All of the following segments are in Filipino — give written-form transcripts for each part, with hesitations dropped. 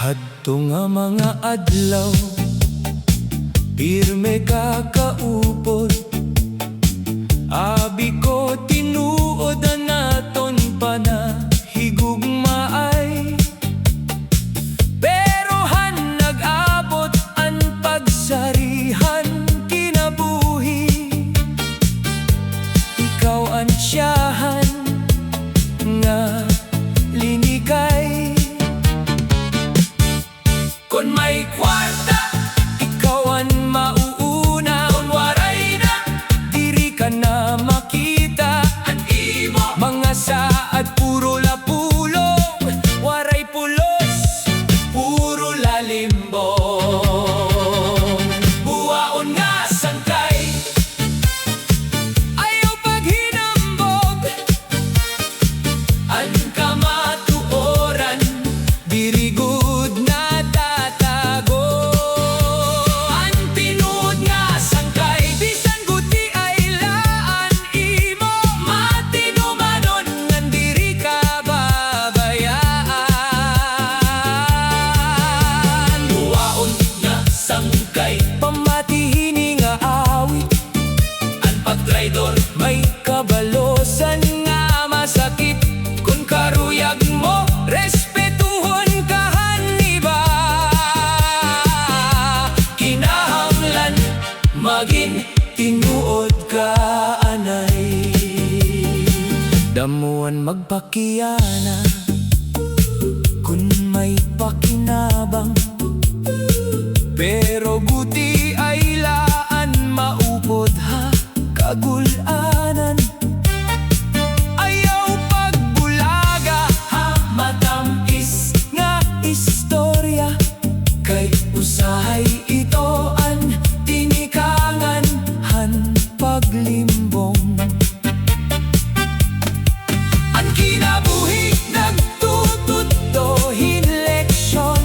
Adto nga mga adlaw, pirme ka kaupod. Abi ko tinuod naton pa na higugmaay. Pero han nag-abot ang pagsarihan kinabuhi. Ikaw ang tiyahan nga linikay. Kung may kwarta, ikaw ang mauuna. Kung waray na, diri ka na makita. Ang imo mga saad, puro lapulong. Waray pulos, puro lalimbong. Buwaon nga sangkay, ayaw paghinambog. Ang kamatuoran, diri good na pamatihin nga awit. Ang pagtraidor may kabalosan nga masakit. Kung karuyag mo, respetuhon kahan iba. Kinahanglan maging tinuod ka anay. Damuan magpakiyana kung may pakinabang. Pero guti ay laan maupod ha kagulanan. Ayaw pagbulaga ha matamis nga istorya. Kay usahay ito ang tinikangan han paglimbong. Ang kinabuhi nagtututohin leksyon.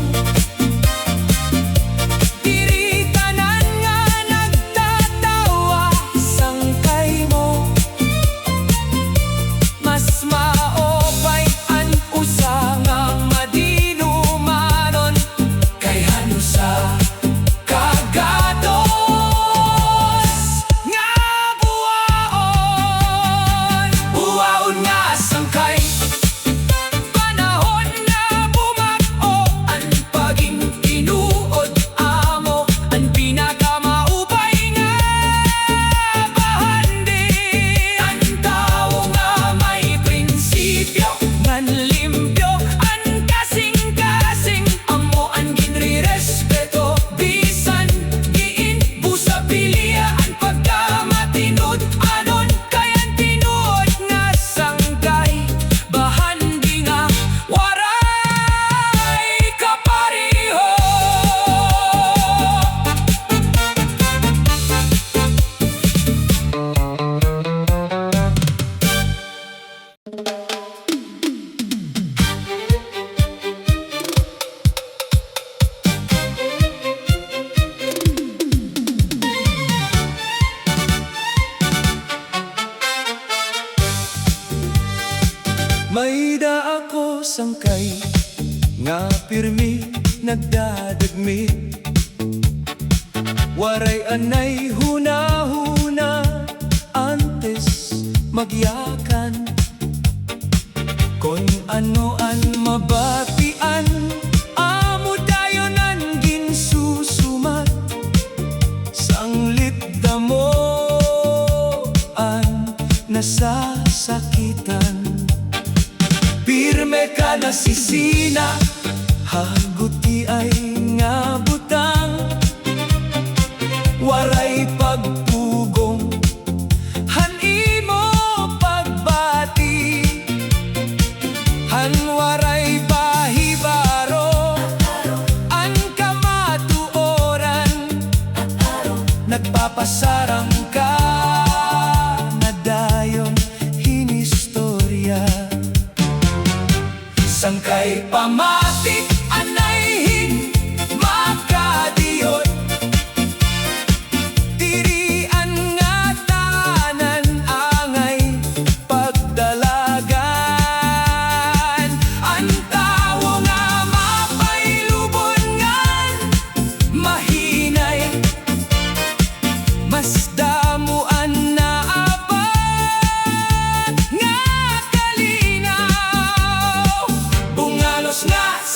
May da ako sangkay nga pirmi nagdadagmi. Waray anay huna-huna antes magyakan. Kung ano ang mabatian, amo dayon ang ginsusumat. Sanglit damo ang nasasakitan. Pirme ka na sisina, haguti ay nga butang. Waray pagpugong, han imo pagbati. Han waray bahibaro, ang kamatuoran. Nagpapasarang ka na dayon hinistorya. Sangkay pamatik, anay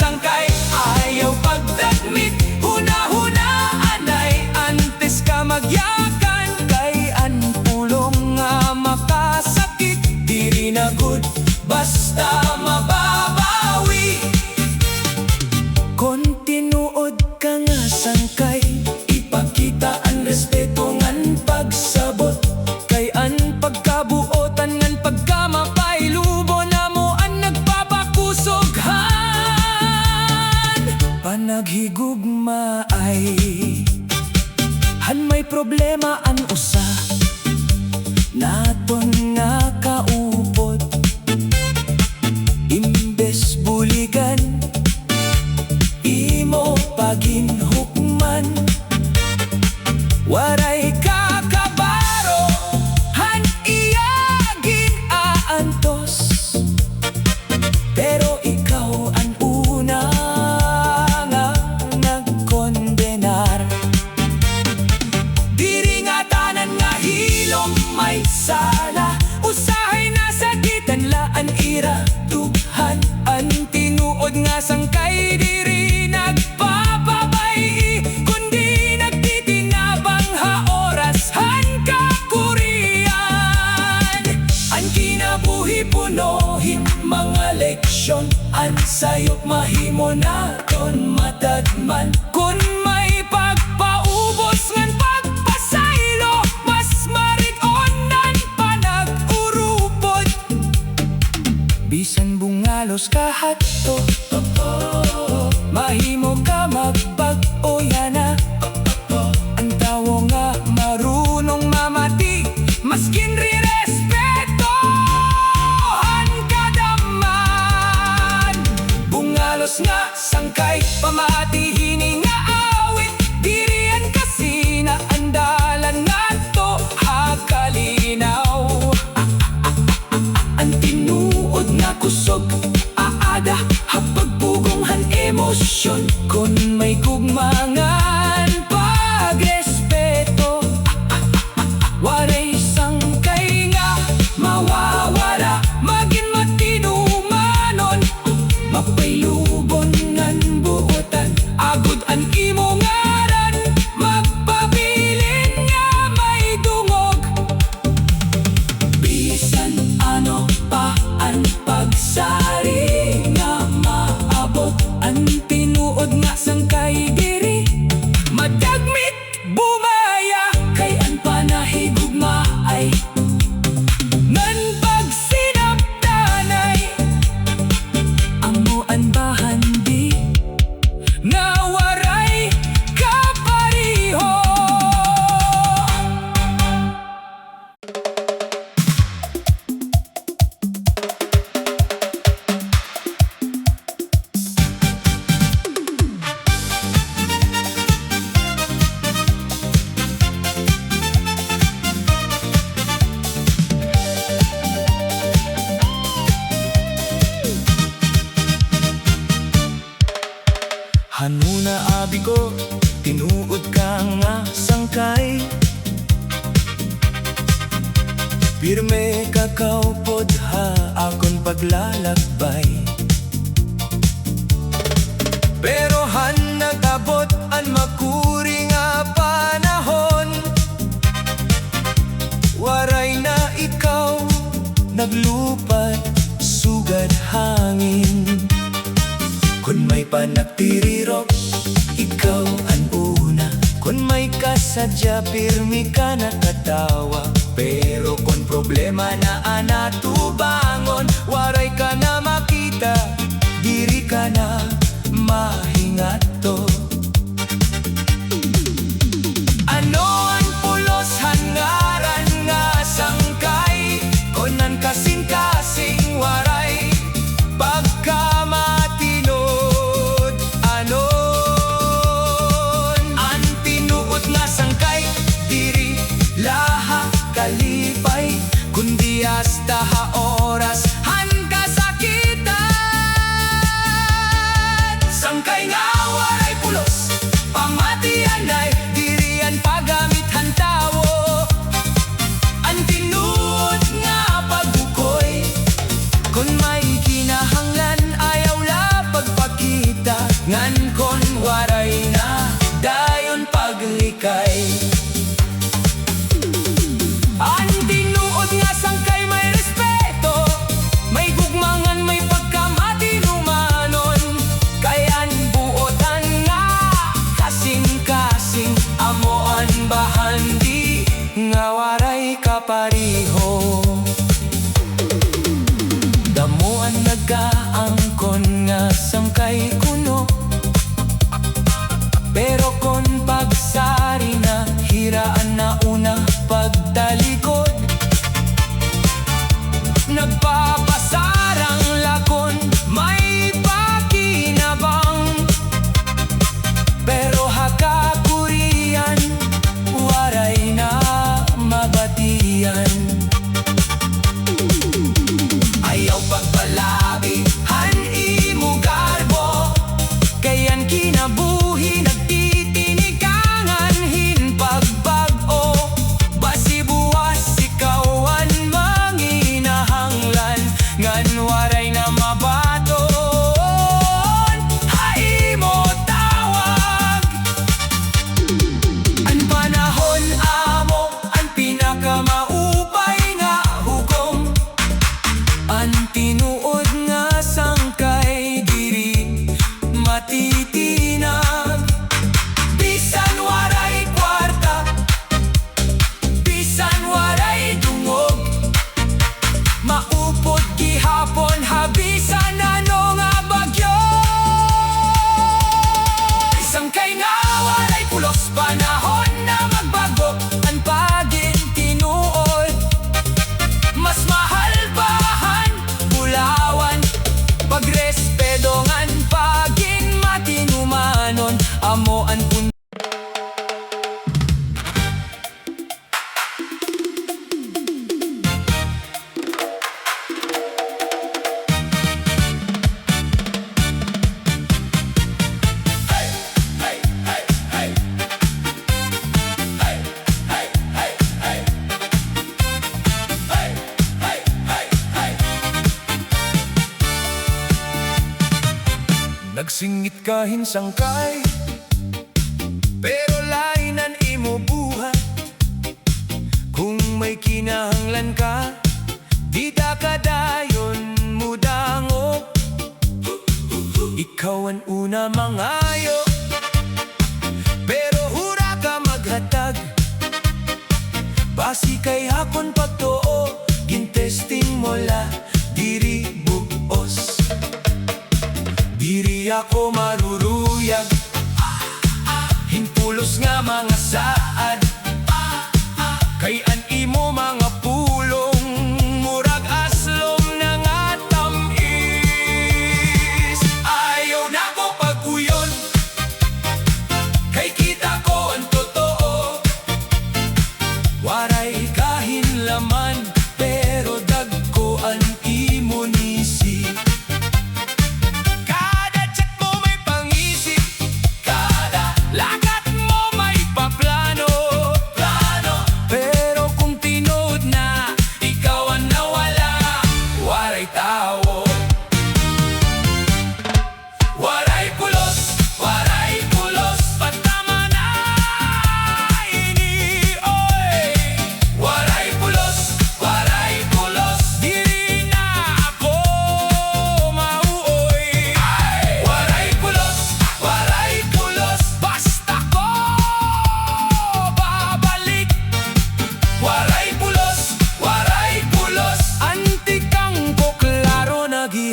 sangkay ayaw pagdagmit. Huna-hunaan ay antes ka magyakan. Kay an pulong nga makasakit, diri na good basta mababawi. Kontinuod ka nga sangkay, ipakita ang respeto ngan pagsabot. Kay an pagkabuotan ngan pagkamapay, lubo na mo ang nagpapakusoghan. Panaghigugma ay han may problema ang usa, naton nga kaupod. Imbes buligan, imo paginhukman. Waray kakabaro, han iyaging aantos. Pero ikaw ang una nga nagkondenar. Diri nga tanan nga hilom may sala, usahay na sakitan laan ira dughan. An tinuod nga sangkay diri nagpapabay, kundi nagtitinabang ha oras han kakurian. An kinabuhi punohin mga leksyon, an sayop mahimo naton matadman. Kun may pagpaubos ngan pagpasaylo, mas marig-onan panag-urupod. Bisan bungalos kahato, mahimo ka magpag-oyana. Ang tawo nga marunong mamati, maskin ri-respeto-han kadaman. Bungalos nga sangkay, pamati hini nga awit, dirian kasi na andalan nga to hakalinaw. Ang tinuod nga kusog, aada hapagpugonghan emosyon. Kun may gugmangan pagrespeto, waray sangkay nga mawawala. Maging matinumanon, mapaylubon ngan buotan. Agud an imo ngaran, magpabilin nga may dungog. Bisan ano pa ang pagsari nga maabot, ang tinuod nga sangkay diri madagmit bumaya. Kay an panahigugma ay ngan pagsinaptanay, amo an bahandi na waray kapariho. Hanuna abi ko, tinuod ka nga sangkay. Pirme kakaupod ha akon paglalakbay. Pero han nagabot an makuri nga panahon, waray na ikaw naglupat sugad hangin. Kun may panagtirirok, ikaw ang una. Kun may kasadya, pirmi ka nakatawa. Pero kung problema na anatubangon, waray ka na makita, diri ka na mahingato. Ano ang pulos hangaran nga sangkay, kunan kasing-kasing waray pagkamatinod. Anon ang tinuod nga sangkay, diri laha kalipay, kundi hasta ha oras han kasakitan. Sangkay nga waray pulos, ngan kon waray na dayon paglikay. Ang tinuod nga sangkay may respeto, may gugmangan, may pagkamatinumanon, kayan buotan nga kasing-kasing amoan bahandi nga waray kapariho. Damuan nagaangkon nga sangkay kuno, pero kon pagsari na hiraan na una pagtalikod, nagpapasarang lakon may pakinabang, pero hakakurian waray na mabatian. Ayaw pagpalabi han imo garbo, kayan kinabuhi nagtitinikangan hin pagbag-o, basi buwas ikawan manginahanglan ngan waray na mabaton. Haimo tawag ang panahon amo, ang pinakamaupay nga hukom, ang tinuod nga sangkay diri matitinag. Bisan waray kwarta, bisan waray dungog, maupod gihapon habisan ano nga bagyo. Sangkay nga waray pulos, panahon na magbago ang pagin tinuod, mas mahal bahan bulawan pagrespedongan pagin matinumanon amo an pun. Nagsingit kahin sangkay, pero lainan imo buhat. Kung may kinahanglan ka, di da kadayon mudangog. Ikaw ang una mangayo, pero hura ka maghatag. Basi kay hakon pagtuo, gintesting mo la diri buos. Diri ako maruruyag, hinpulos nga mga saad, kay an imo mga pulong murag aslom na nga tamis. Ayaw na ko pag-uyon, kay kita ko ang totoo. Waray kahin laman, pero dagko ang imo nisi.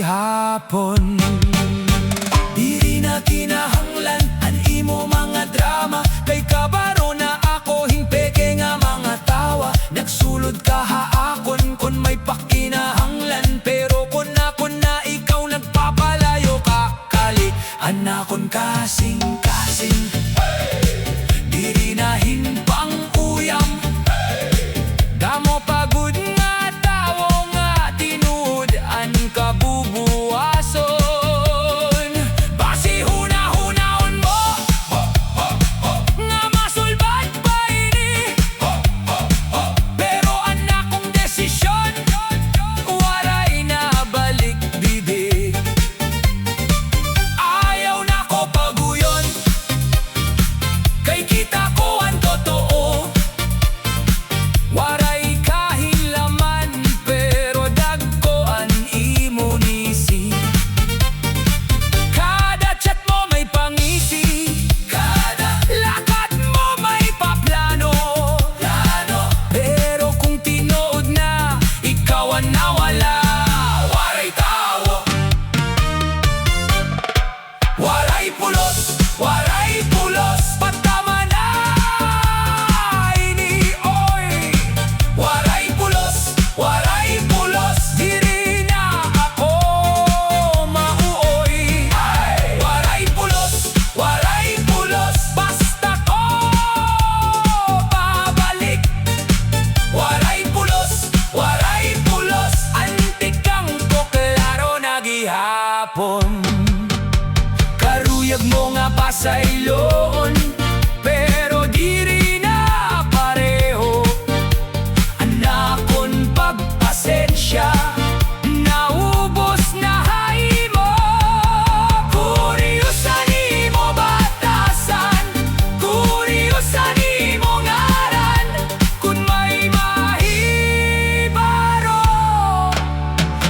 Hapon diri na kinahanglan an imo mga drama, kay kabaro na ako hingpeke nga mga tawa. Nagsulod ka haakon kon may pakinahanglan, pero kon na ikaw nagpapalayo ka kali anakon kasing-kasing. Diri na hinpang uyam, damo pagod nga tawo nga tinuod an kabubuason. Basi huna-hunaon mo nga masulbad pa ini, pero anak kong desisyon waray na balik bibi. Ayaw na ko waray pulos, patama na inioy. Waray pulos, diri na ako mauoy. Waray pulos, basta ko babalik. Waray pulos, antikang ko klaro na gihapon. Karuyag mo nga pasayloon, pero diri na pareho. Anakon pagpasensya, naubos na hay mo. Kuryosan mo batasan, kuryosan mo ngaran. Kung may mahibaro,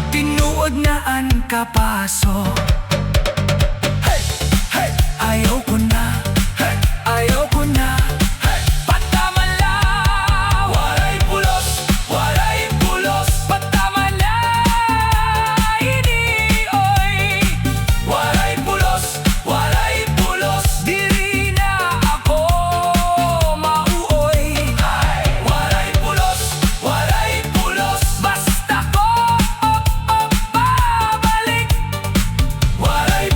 tinuod na ang kapaso. Ayaw ko na, patama na. Waray pulos, patama na inioy. Waray pulos, diri na ako mauoy. Waray pulos, basta ko babalik. Waray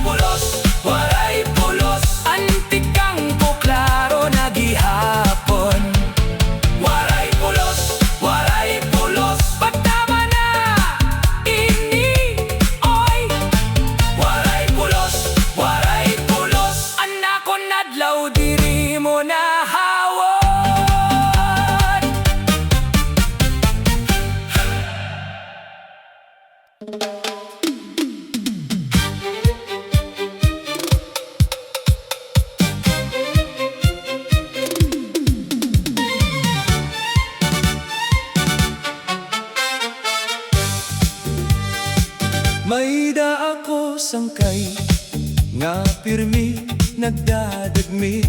pulos, antikang ko klaro na gihapon. Waray pulos, patama na inioy. Waray pulos, anak ko nadlaw diri mo na hawon. May da ako sangkay nga pirmi nagdadagmi.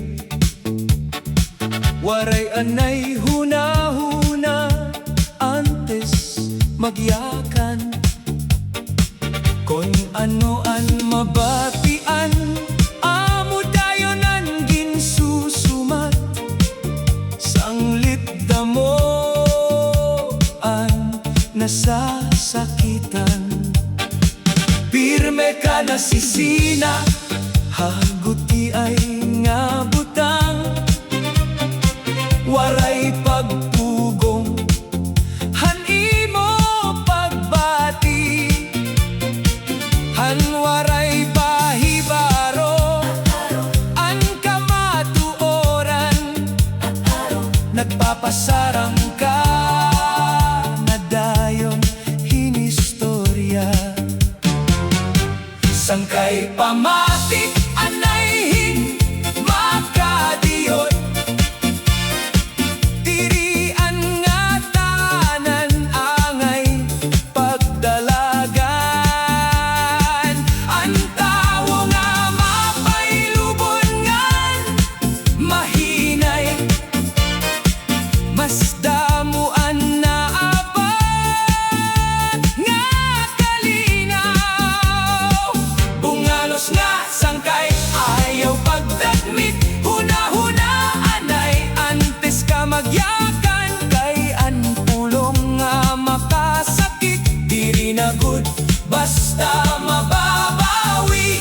Waray anay huna-huna antes magyakan. Kung ano an mabatian, amo dayon ang ginsusumat. Sanglit damo ang nasasakitan. Pirme ka na sisina, haguti ay nga butang. Waray pagpugong, hanimo pagbati. Han waray bahibaro, ang kamatuoran. Nagpapasarang ka na dayon hinistorya. Sangkay pamatik anayhin makadiyot. Dirian nga tanan angay pagdalagan. Ang tao nga mapailubongan, mahinay mas damuan na abad nga kalinaw. Bungalos nga sangkay ayaw pagdadmit, huna-huna anay antes ka magyakan. Kay an pulong nga makasakit, diri na good basta mababawi.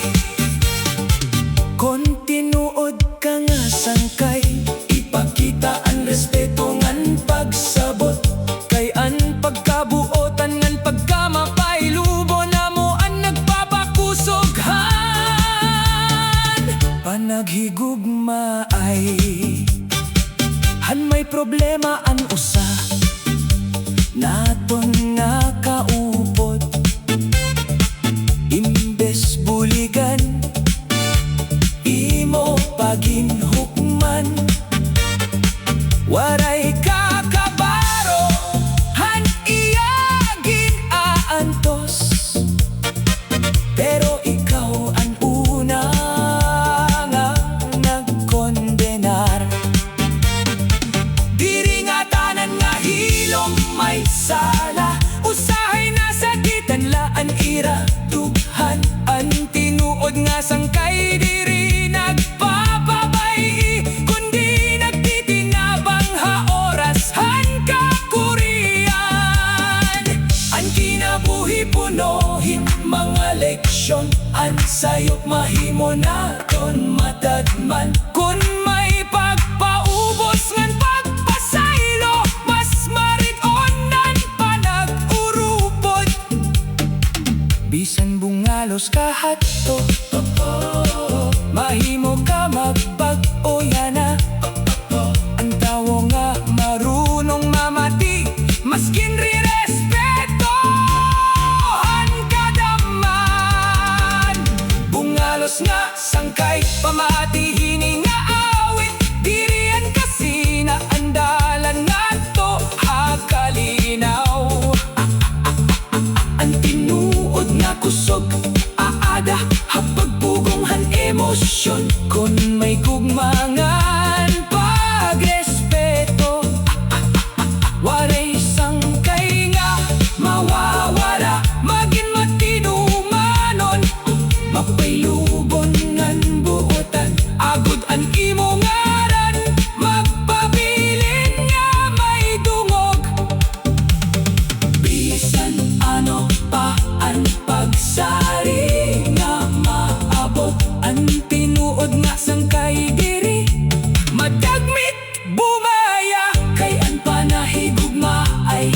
Kontinuod ka nga sangkay, ipakita ang respeto ngan pagsabot. Kay an pagkabuotan ngan pagkamapailubo na mo ang nagpapakusoghan. Panaghigugma ay han may problema an usa, naton nga kaupod. Imbes buligan, imo paginhukman. Waray kakabaro, han iyagin aantos. Pero ikaw ang una nga nagkondenar. Diri nga tanan nga hilom may sala, usahay na sakitan laan ira dughan. Ang tinuod nga sangkay diri mahimo na ton matadman. Kung may pagpaubos ngan pagpasaylo, mas marigonan pa nag-urupod. Bisan bungalos kahato, mahimo ka magbag-o yana. Ang tawo nga marunong mamati, maskin ri-respetohan ka daman. Bungalos nga sangkay pamati hini nga awit, dirian kasi na andalan nga to hakalinaw. Ang tinuod nga kusog aada hapagbugonghan emosyon. Kung may gugmangan pagrespeto, waray sangkay nga mawawala. Maging matinumanon, mapaylubon ngan buotan. Agud ang imo ngaran, magpabilin nga may dungog. Bisan ano pa ang pagsari nga maabot, ang tinuod nga sangkay diri madagmit bumaya. Kay ang panahigugma ay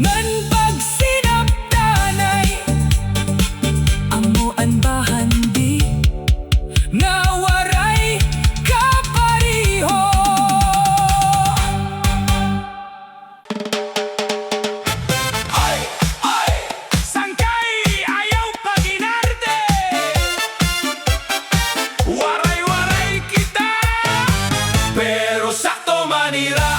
ngan pagsinaptanay, amuan bahandi nga waray kapariho. Ay, ay, sangkay ayaw paginarte. Waray-waray kita, pero sakto manira.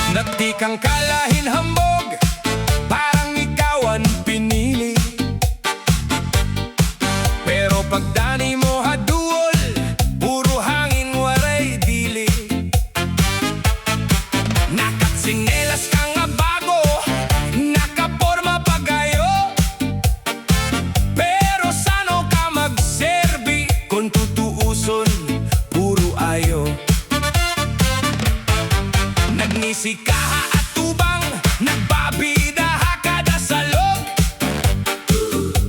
Nagdi kang kalahin hambog, parang ikaw ang pinili. Pero pagdani mo haduol, puro hangin waray dili. Nakatsingelas ka nga bago, nakaporma pagayo. Pero sano ka magserbi, kung tutuuson, puro ayo. Nagnisi ka at tubang, nagbabida ha kada salog.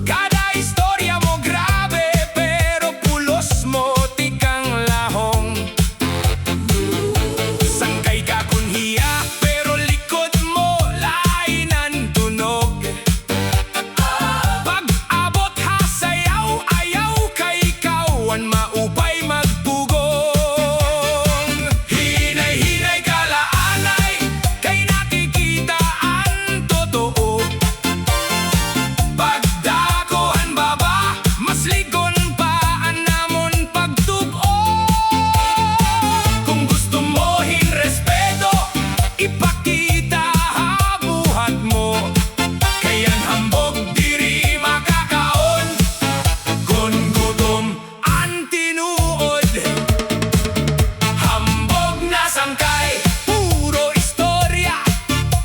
Kada istorya mo grabe, pero pulos mo tikang lahong. Sangkay ka kun hiya, pero likod mo lain ang tunog. Pag-abot ha sayaw, ayaw kay ikaw ang maupay magbugong. Hinay-hinay kalaanay, kay nakikita ang totoo. Pagdako ang baba, mas ligon pa ang namon pagtubo. Kung gusto mo respeto, ipakita habuhat mo. Kaya ang hambog diri makakaon, kung gutom ang tinuod. Hambog na sangkay, puro istorya.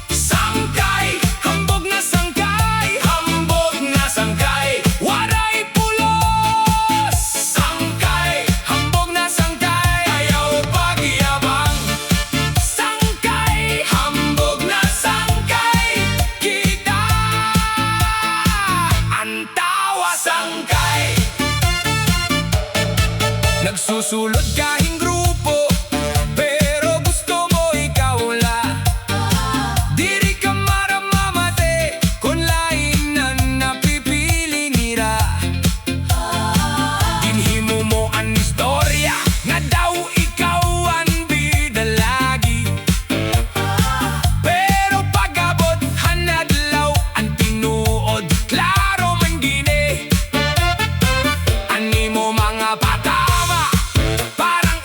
Sangkay, hambog na sangkay, hambog na sangkay, waray pulos. Sangkay, hambog na sangkay, ayaw pagyabang. Sangkay, hambog na sangkay, kita ang tawa sangkay. Nagsusulod kahing grupo, pero gusto mo ikaw la. Diri ka maramamate, kung lain na napipili nira. Ginhimo mo ang istorya, nga daw ikaw ang bida lagi. Pero pag-abot hanadlaw, ang tinuod klaro man gini. Ani mo mga patama, parang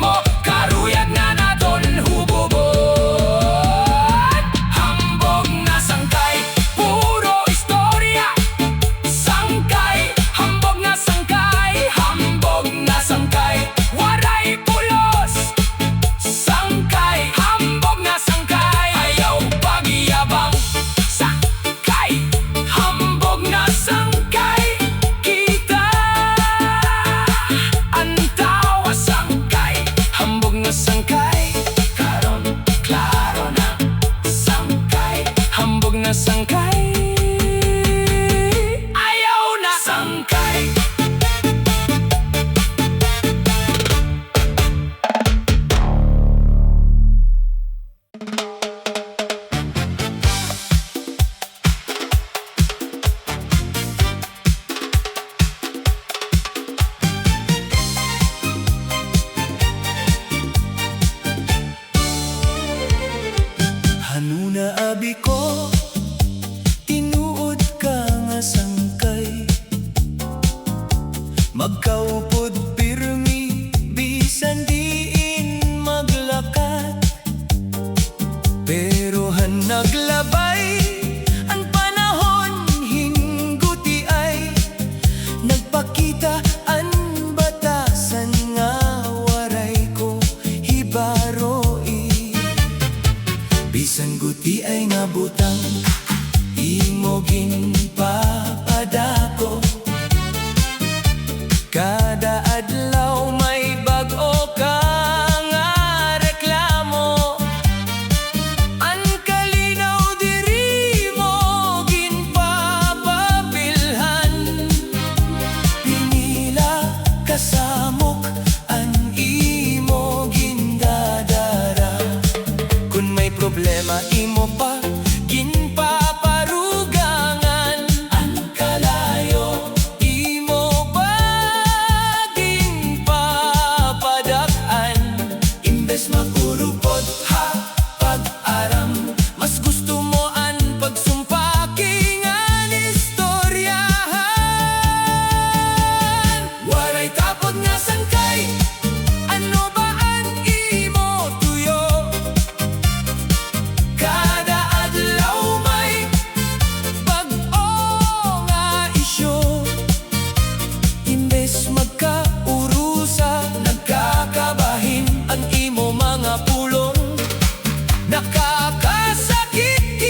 mo karuyag nga naton hubobon. Hambog nga sangkay, puro istorya. Sangkay, hambog nga sangkay, hambog nga sangkay. Waray pulos, sangkay, hambog nga sangkay. Ayaw pagyabang, sangkay, hambog nga sangkay. Kita ang tawa sangkay, hambog nga sangkay. Karon klaro na sangkay, hambog nga sangkay. Ayaw na sangkay. Hanuna abi ko, tinuod ka nga sangkay. Magkaupod pirmi, bisan diin maglakad. Pero han naglabay, ang panahon hingguti ay nagpakita ang batasan nga waray ko hibaroi. Bisan guti ay nga butang, imo ginpapadako. Kada adlaw may bag-o ka nga reklamo. Ang kalinaw diri mo ginpapabilhan. Pinila kasamok ang imo gindadara. Kung may problema imo pa ginpaparugangan. Ang kalayo imo pa ginpapadaan. Imbes makurupod ha pag-aram, mas gusto mo ang pagsumpakingan istoryahan. Waray tapod nga sangkay, ano ba ang imo tuyo? Kada adlaw may bag-o nga isyo. Imbes magkaurusa, nagkakabahin ang imo mga pulong. Nakakasakit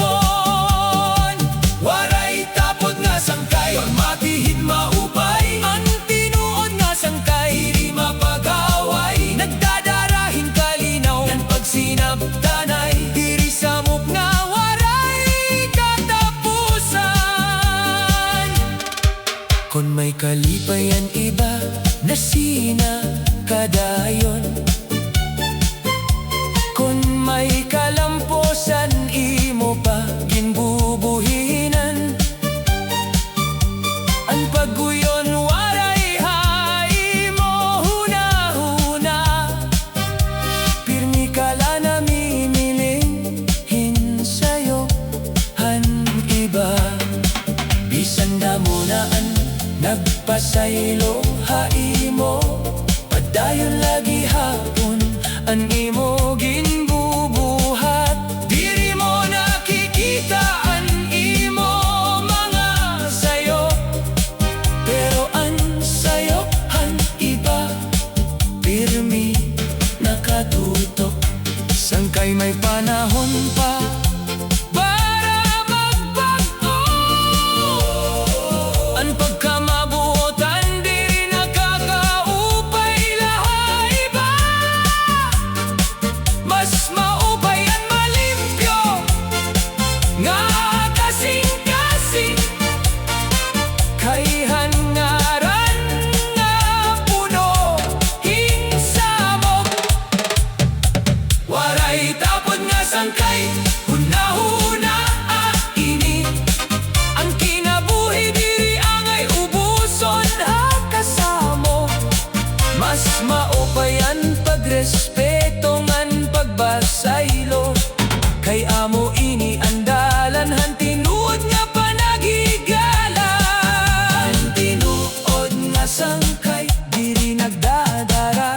ihapon. Waray tapod nga sangkay, pagmatihin maupay. Ang tinuod nga sangkay, diri mapag-away. Nagdadarahin kalinaw, ng pagsinabtanay. Diri samok nga waray katapusan. Kung may kalipayan iba, nasina kadayon. Kung may kalamposan, imo pa ginbubuhinan. Ang pagguyon waray hai mo huna-huna. Pirmi ka la namimilinghin sa'yo han iba. Bisan damo na ang nagpasaylo hai mo, padayon lagi hapon ang imo ginbubuhat. Diri mo nakikita ang imo mga sayo, pero ang sayo han iba. Pirmi nakatutok, sangkay may panahon pa para magbago. Ang pagkamabuotan diri nakakaupay lahay ba. Mas maupay ang malimpyo nga kasing-kasing. Kay hangaran nga puno hinsamok. Waray tapod nga sangkay, huna-huna ini. Ang kinabuhi diri angay ubuson ha kasamo. Mas maupay ang pagrespeto ngan pagbasaylo. Kay amo ini andalan han tinuod nga panagigala. Han tinuod nga sangkay diri nagdadara.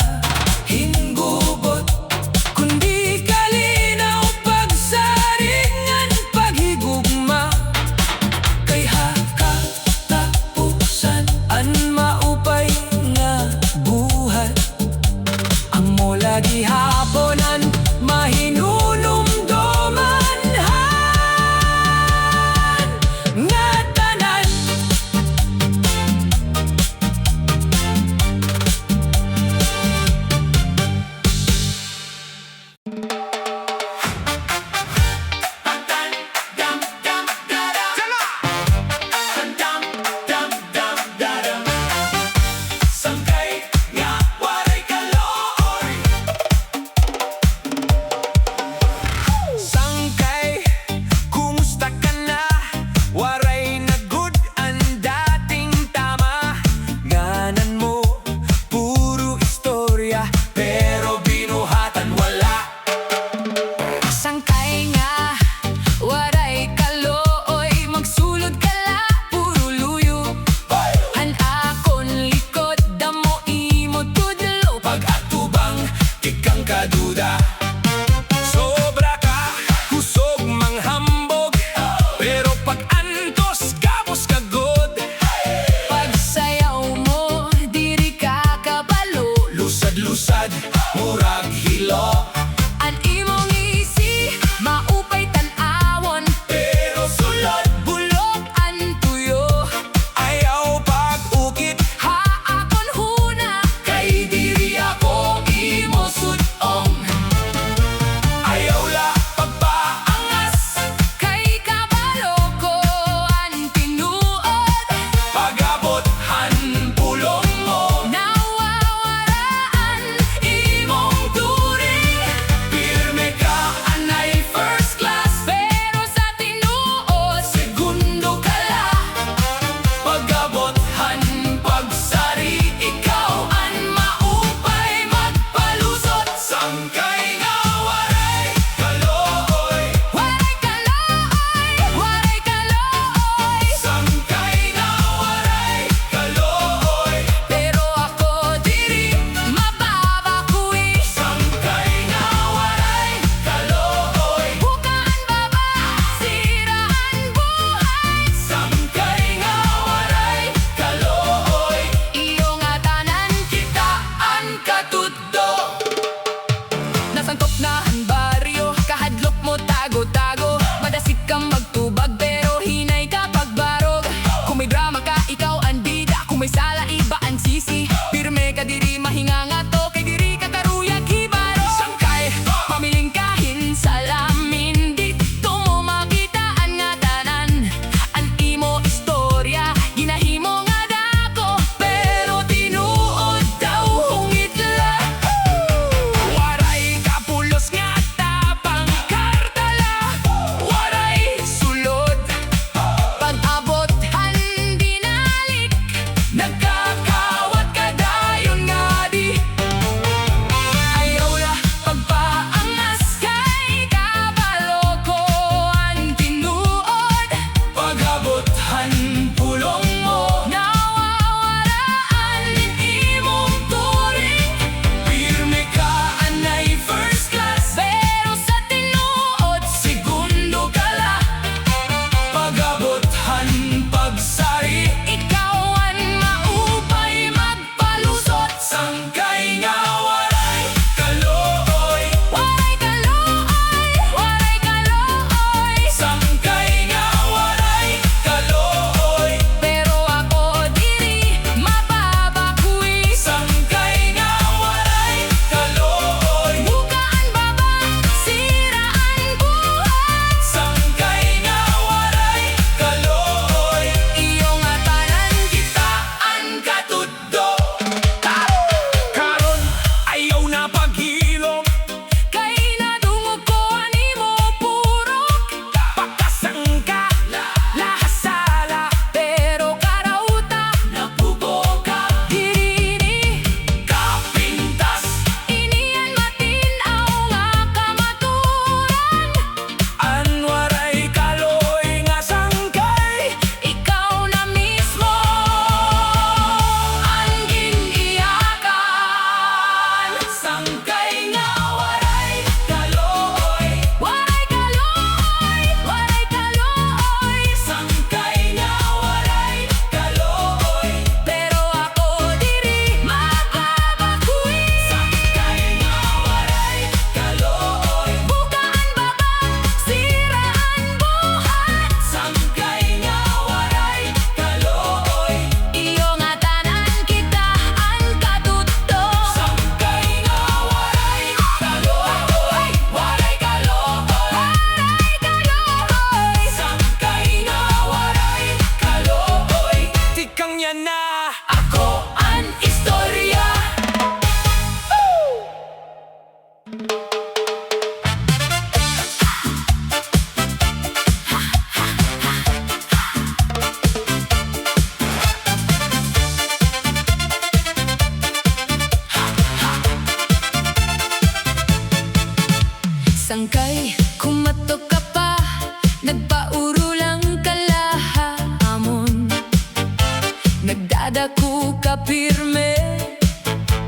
dako ka pirme,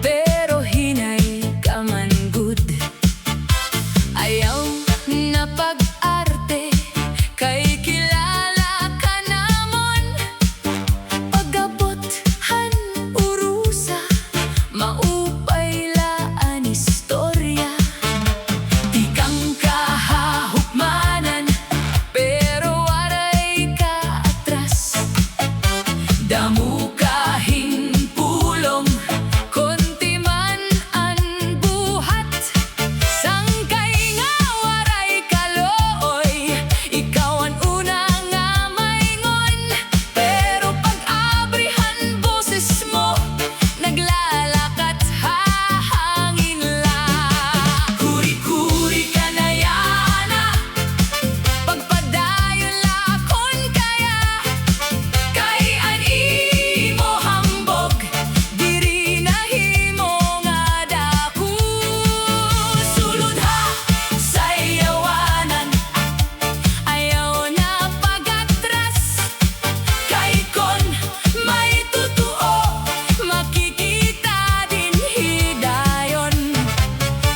pero hinay ka man good. Ayaw na pag-arte, kay kilala ka namon. Pagabothan urusa, maupay laan istorya. Di kang kahahukmanan, pero waray ka atras. Damo kahing pulong, konti man ang buhat. Sangkay nga waray kalooy, ikaw ang una nga maingon. Pero pag-abrihan boses mo, naglalakat hahangin la. Kuri-kuri ka na yana, pagpadayon lakon kaya. Kay ani mo hambog, diri nahimo nga dako. Sulod ha sa yawanan, ayaw na pag-atras. Kay kon may totoo, makikita din hidayon.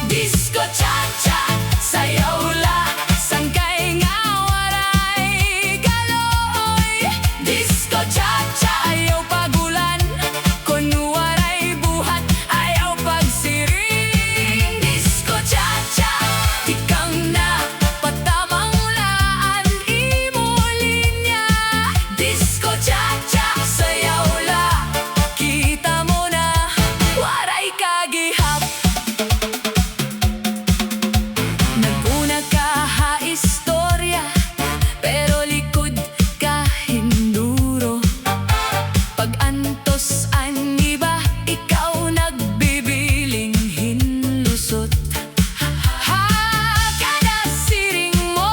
Disco cha-cha, sayaw la, sangkay nga waray kalooy. Disco cha-cha, ayaw pagulan, kun waray buhat, ayaw pagsiring. Disco cha-cha, di kang na patamang laan imo linya. Disco cha-cha, sayaw la, kita mo na waray kagihap. Naguna ka ha istorya, pero likod ka hinduro. Pag-antos ang iba, ikaw nagbibiling hinlusot. Ha, kada siring mo,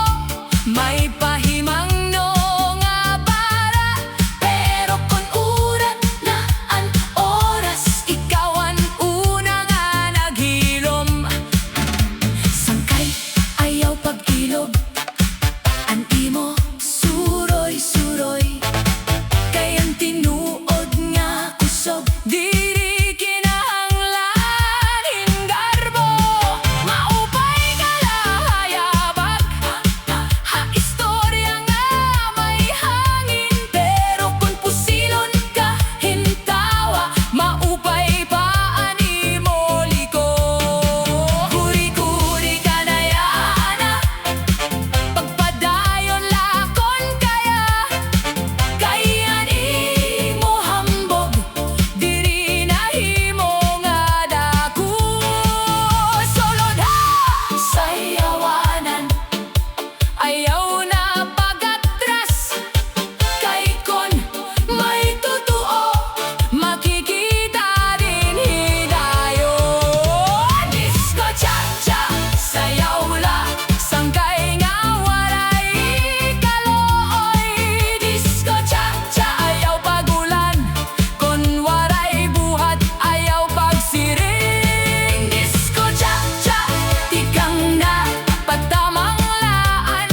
may pahimang no nga para. Pero kung urat na ang oras, ikaw ang una nga naghilom. Sangkay ayaw pag-ilog, ang imo suroy-suroy. Kay ang tinuod nga kusog, diri kinahanglan hingarbo. Maupay ka lahayabag, ha istorya nga may hangin. Pero kung pusilon ka hintawa, maupay pa animo liko. Kuri-kuri ka na yana, pagpadayon lakon kaya. Kay ani mo hambog, diri nahimo nga dako. Sulod ha sa yawanan, ayaw na pag-atras. Kay kon may totoo, makikita din hidayon. Disco cha-cha, sayaw la, sangkay nga waray kalooy. Disco cha-cha, ayaw pagulan, kon waray buhat, ayaw pagsiring. Disco cha-cha, di kang na patamang laan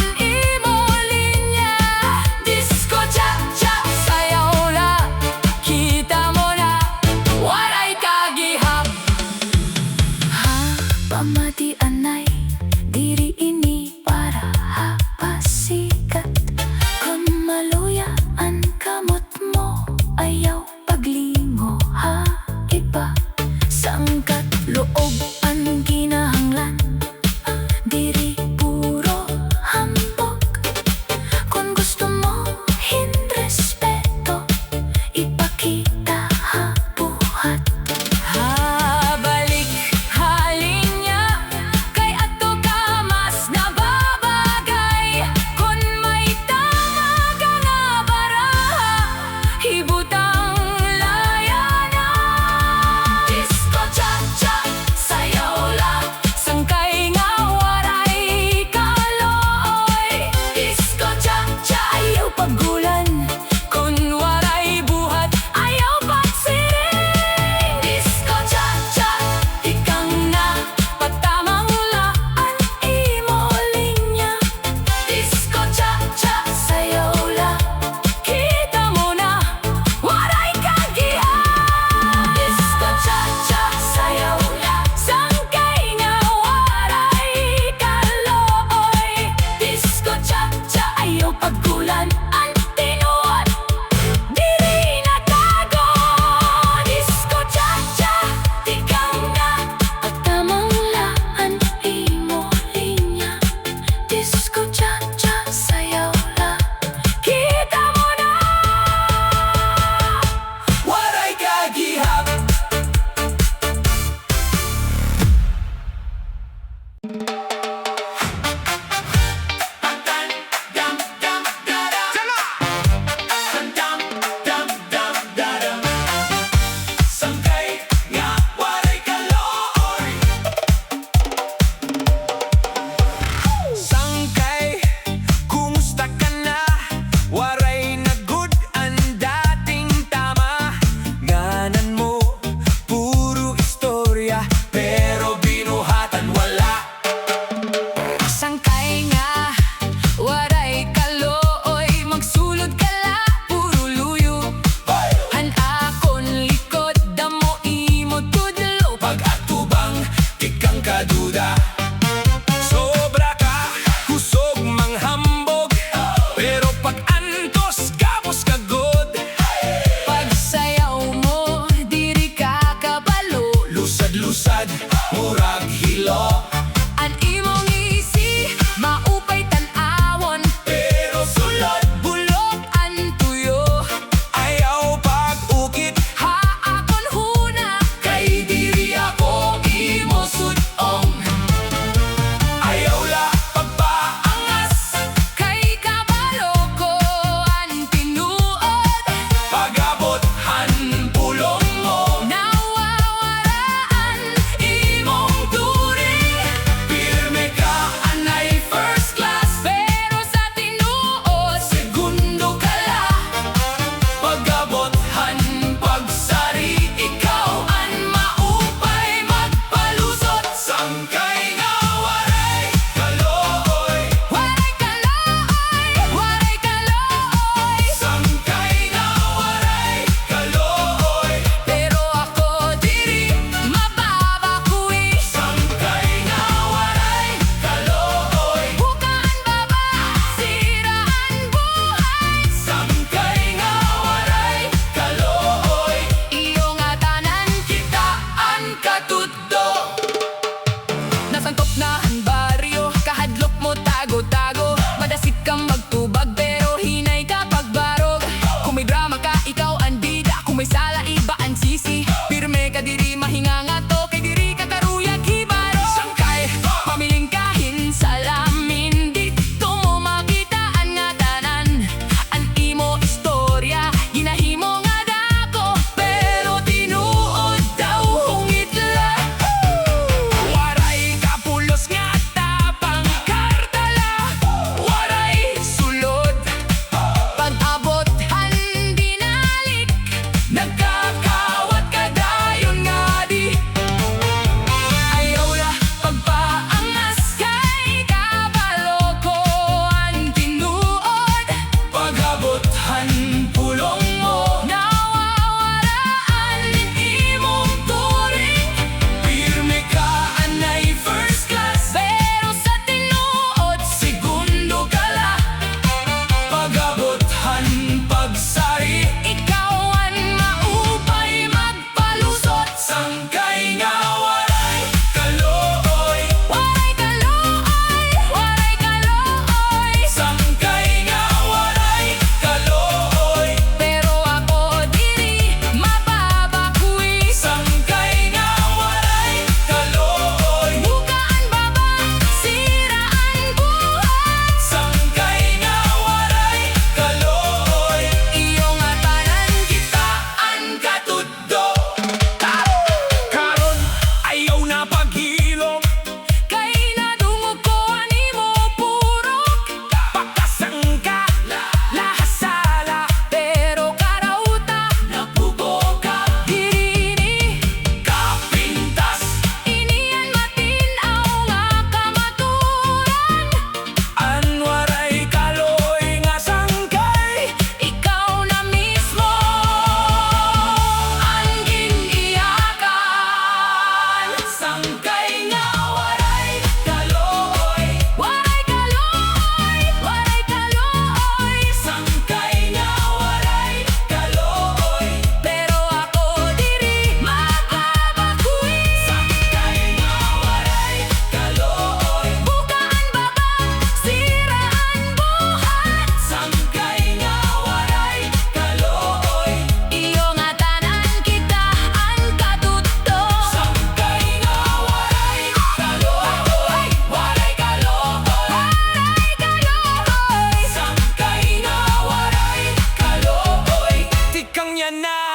yan na